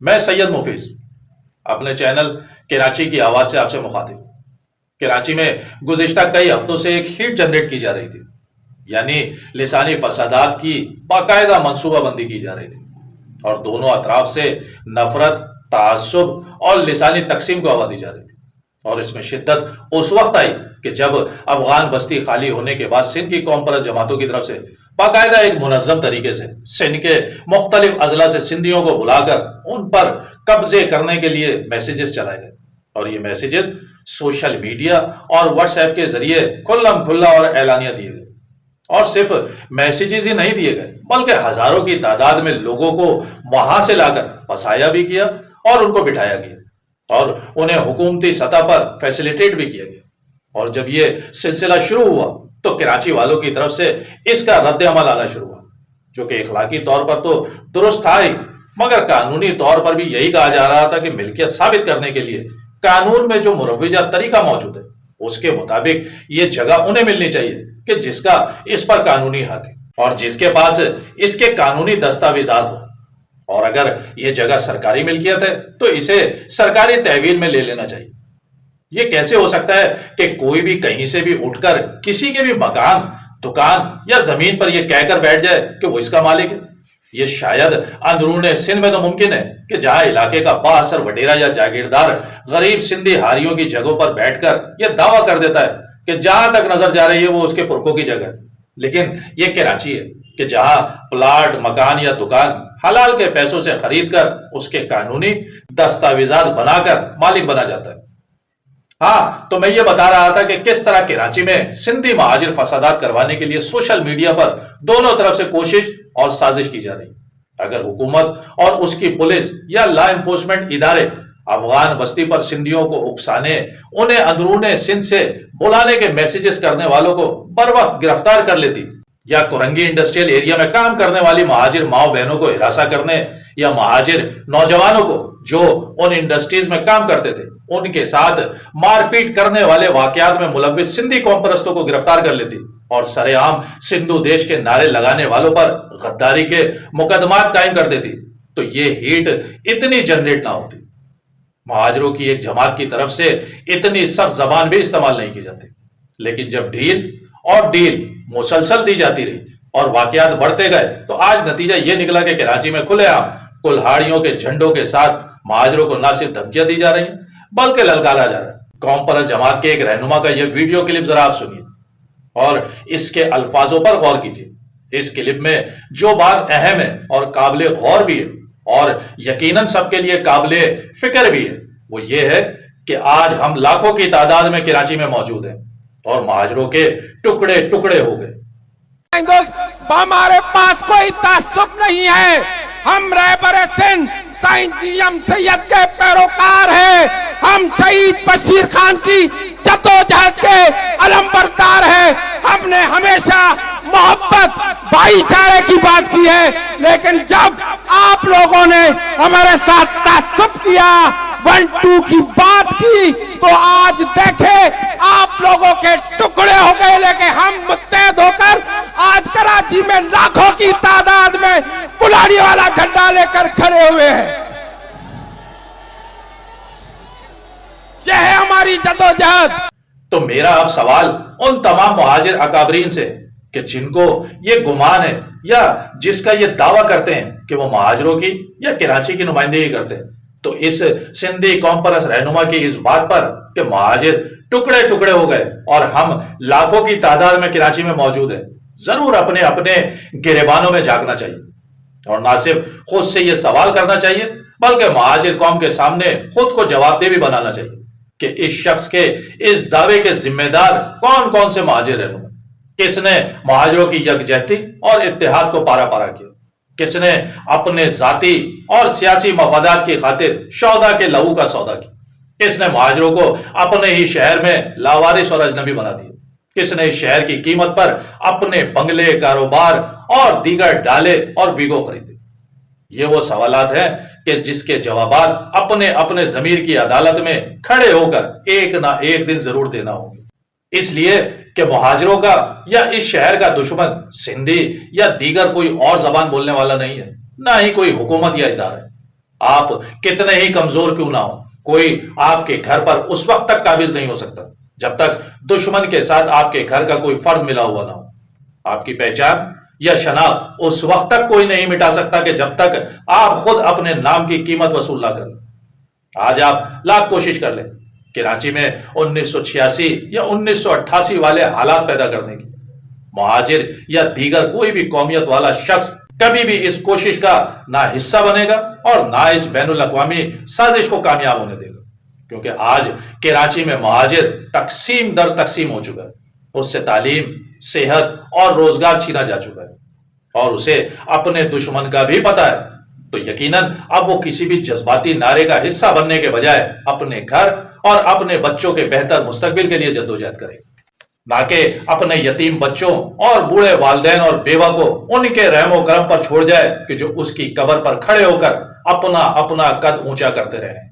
میں سید مفیز اپنے چینل کراچی کی آواز سے آپ سے مخاطب ہوں۔ کراچی میں گزشتہ کئی ہفتوں سے ایک ہیٹ جنریٹ کی جا رہی تھی، یعنی لسانی فسادات کی باقاعدہ منصوبہ بندی کی جا رہی تھی اور دونوں اطراف سے نفرت، تعصب اور لسانی تقسیم کو ہوا دی جا رہی تھی۔ اور اس میں شدت اس وقت آئی کہ جب افغان بستی خالی ہونے کے بعد سندھ کی قوم پرست جماعتوں کی طرف سے باقاعدہ ایک منظم طریقے سے سندھ کے مختلف اضلاع سے سندھیوں کو بلا کر ان پر قبضے کرنے کے لیے میسیجز چلائے گئے، اور یہ میسیجز سوشل میڈیا اور واٹس ایپ کے ذریعے کھلم کھلا اور اعلانیہ دیے گئے۔ اور صرف میسیجز ہی نہیں دیے گئے بلکہ ہزاروں کی تعداد میں لوگوں کو وہاں سے لا کر پھنسایا بھی کیا اور ان کو بٹھایا گیا اور انہیں حکومتی سطح پر فیسیلیٹیٹ بھی کیا گیا۔ اور جب یہ سلسلہ شروع ہوا تو کراچی والوں کی طرف سے اس کا رد عمل آنا شروع ہوا، جو کہ اخلاقی طور پر تو درست تھا ہی، مگر قانونی طور پر بھی یہی کہا جا رہا تھا کہ ملکیت ثابت کرنے کے لیے قانون میں جو مروجہ طریقہ موجود ہے اس کے مطابق یہ جگہ انہیں ملنی چاہیے کہ جس کا اس پر قانونی حق ہے اور جس کے پاس اس کے قانونی دستاویزات ہو۔ اور اگر یہ جگہ سرکاری ملکیت ہے تو اسے سرکاری تحویل میں لے لینا چاہیے۔ یہ کیسے ہو سکتا ہے کہ کوئی بھی کہیں سے بھی اٹھ کر کسی کے بھی مکان، دکان یا زمین پر یہ کہہ کر بیٹھ جائے کہ وہ اس کا مالک ہے؟ یہ شاید اندرون سندھ میں تو ممکن ہے کہ جہاں علاقے کا با اثر وڈیرا یا جاگیردار غریب سندھی ہاریوں کی جگہوں پر بیٹھ کر یہ دعویٰ کر دیتا ہے کہ جہاں تک نظر جا رہی ہے وہ اس کے پرکھوں کی جگہ ہے، لیکن یہ کراچی ہے کہ جہاں پلاٹ، مکان یا دکان حلال کے پیسوں سے خرید کر اس کے قانونی دستاویزات بنا کر مالک بنا جاتا ہے۔ ہاں، تو میں یہ بتا رہا تھا کہ کس طرح کراچی میں سندھی مہاجر فسادات کروانے کے لیے سوشل میڈیا پر دونوں طرف سے کوشش اور سازش کی جا رہی ہے۔ اگر حکومت اور اس کی پولیس یا لا انفورسمنٹ ادارے افغان بستی پر سندھیوں کو اکسانے، انہیں اندرون سندھ سے بلانے کے میسیجز کرنے والوں کو بر وقت گرفتار کر لیتی، یا کورنگی انڈسٹریل ایریا میں کام کرنے والی مہاجر ماؤں بہنوں کو ہراساں کرنے یا مہاجر نوجوانوں کو جو ان انڈسٹریز میں کام کرتے تھے ان کے ساتھ مار پیٹ کرنے والے واقعات میں ملوث سندھی قوم پرستوں کو گرفتار کر لیتی اور سرے عام سندھو دیش کے نعرے لگانے والوں پر غداری کے مقدمات قائم کر دیتی، تو یہ ہیٹ اتنی جنریٹ نہ ہوتی۔ مہاجروں کی ایک جماعت کی طرف سے اتنی سخت زبان بھی استعمال نہیں کی جاتی، لیکن جب ڈھیل اور ڈیل مسلسل دی جاتی رہی اور واقعات بڑھتے گئے تو آج نتیجہ یہ نکلا کہ کراچی میں کھلے عام کلہاڑیوں کے جھنڈوں کے ساتھ مہاجروں کو نہ صرف دھمکیاں دی جا رہی ہیں بلکہ للکارا جا رہا ہے۔ قوم پرست جماعت کے ایک رہنما کا یہ ویڈیو کلپ ذرا آپ سنیے اور اس کے الفاظوں پر غور کیجیے۔ اس کلپ میں جو بات اہم ہے اور قابل غور بھی ہے اور یقیناً سب کے لیے قابل فکر بھی ہے، وہ یہ ہے کہ آج ہم لاکھوں کی تعداد میں کراچی میں موجود ہیں اور مہاجروں کے ٹکڑے ٹکڑے ہو گئے۔ ہمارے پاس کوئی تعصب نہیں ہے، ہم رہبر سندھ سائنس ایم سید کے پیروکار ہیں، ہم شہید بشیر خان کی جدوجہد کے علم بردار ہیں۔ ہم نے ہمیشہ محبت، بھائی چارے کی بات کی ہے، لیکن جب آپ لوگوں نے ہمارے ساتھ تعصب کیا، 1-2 کی بات کی، تو آج دیکھیں آپ لوگوں کے ٹکڑے ہو گئے، لیکن ہم متحد ہو کر آج کراچی میں لاکھوں کی تعداد میں کلاڑی والا جھنڈا لے کر کھڑے ہوئے ہیں۔ یہ ہے ہماری جدوجہد۔ تو میرا اب سوال ان تمام مہاجر اکابرین سے کہ جن کو یہ گمان ہے یا جس کا یہ دعویٰ کرتے ہیں کہ وہ مہاجروں کی یا کراچی کی نمائندگی کرتے ہیں، تو اس سندھی قوم پرست رہنما کی اس بات پر کہ مہاجر ٹکڑے ٹکڑے ہو گئے اور ہم لاکھوں کی تعداد میں کراچی میں موجود ہیں، ضرور اپنے اپنے گریبانوں میں جھانکنا چاہیے اور نہ صرف خود سے یہ سوال کرنا چاہیے بلکہ مہاجر قوم کے سامنے خود کو جواب دہ بھی بنانا چاہیے کہ اس شخص کے اس دعوے کے ذمہ دار کون کون سے مہاجر رہنما، کس نے مہاجروں کی یکجہتی اور اتحاد کو پارا پارا کیا، کس نے اپنے ذاتی اور سیاسی مفادات کی خاطر شہداء کے لہو کا سودا کیا، کس نے مہاجروں کو اپنے ہی شہر میں لاوارث اور اجنبی بنا دیا، کس نے اس شہر کی قیمت پر اپنے بنگلے، کاروبار اور دیگر ڈالے اور ویگو خریدے۔ یہ وہ سوالات ہیں کہ جس کے جوابات اپنے اپنے ضمیر کی عدالت میں کھڑے ہو کر ایک نہ ایک دن ضرور دینا ہوگا، اس لیے کہ مہاجروں کا یا اس شہر کا دشمن سندھی یا دیگر کوئی اور زبان بولنے والا نہیں ہے، نہ ہی کوئی حکومت یا ادارہ ہے۔ آپ کتنے ہی کمزور کیوں نہ ہو، کوئی آپ کے گھر پر اس وقت تک قابض نہیں ہو سکتا جب تک دشمن کے ساتھ آپ کے گھر کا کوئی فرد ملا ہوا نہ ہو۔ آپ کی پہچان یا شناخت اس وقت تک کوئی نہیں مٹا سکتا کہ جب تک آپ خود اپنے نام کی قیمت وصول نہ کریں۔ آج آپ لاکھ کوشش کر لیں کراچی میں 1986 یا 1988 والے حالات پیدا کرنے کی، مہاجر یا دیگر کوئی بھی قومیت والا شخص کبھی بھی اس کوشش کا نہ حصہ بنے گا اور نہ اس بین الاقوامی سازش کو کامیاب ہونے دے گا، کیونکہ آج کراچی میں مہاجر تقسیم در تقسیم ہو چکا ہے، اس سے تعلیم، صحت اور روزگار چھینا جا چکا ہے، اور اسے اپنے دشمن کا بھی پتا ہے، تو یقیناً اب وہ کسی بھی جذباتی نعرے کا حصہ بننے کے بجائے اپنے گھر اور اپنے بچوں کے بہتر مستقبل کے لیے جدوجہد کرے، نہ کہ اپنے یتیم بچوں اور بوڑھے والدین اور بیوہ کو ان کے رحم و کرم پر چھوڑ جائے کہ جو اس کی قبر پر کھڑے ہو کر اپنا قد اونچا کرتے رہے۔